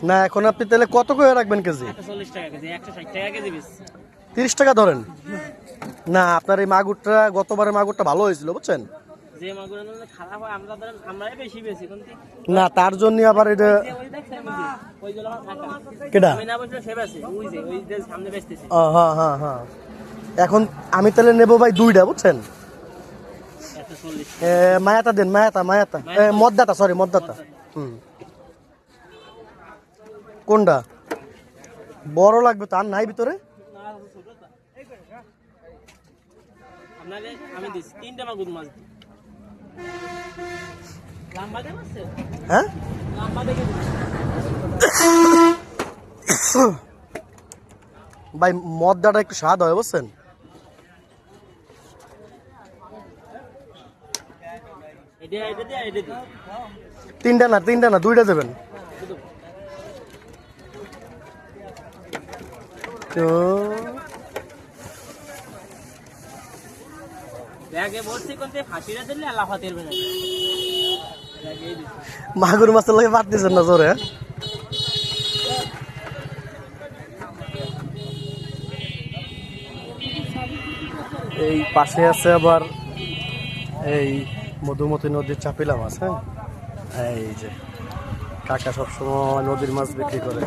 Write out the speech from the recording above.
না এখন আপনি তাহলে কত করে রাখবেন কেজি? 40 টাকা কেজি, 160 টাকা কেজি বেশ। 30 টাকা ধরেন। না আপনার এই মাগুরটা গতবারের মাগুরটা ভালো হয়েছিল বুঝছেন। যে মাগুর খারাপ হয় আমরা ধরেন আমরাই বেশি বেশি কোনটি না তার জন্য আবার এটা ওই দেখছেন ওইগুলো আমার টাকা কেডা আমি না বসলে সে বেশি ওই যে সামনে বেচতেছি। হ্যাঁ হ্যাঁ হ্যাঁ এখন আমি তাহলে নেবো ভাই দুইটা বুঝছেন। 140 মায়াতা দেন মায়াতা মায়াতা মদ্দাতা সরি মদ্দাতা। কোনটা বড় লাগবে তার নাই ভিতরে? আপনাদের আমি দিছি 3টা মাগুর মাছ দিই। লম্বা দেব আছে? হ্যাঁ লম্বা দেখে ভাই মদ্দাটা একটু স্বাদ হয় বুঝছেন। এটা দি তিনটা না দুইটা দেবেন। তো ব্যাগে বলছি কোনতে ফাঁসিটা দিলে আল্লাহ ফাতের বেনা মাগুর মাছের লাগে পারতেছেন না জোরে। এই পাশে আছে আবার এই মধুমতি নদীর চাপিলা মাছ। হ্যাঁ এই যে কাকা সবসময় নদীর মাছ বিক্রি করে।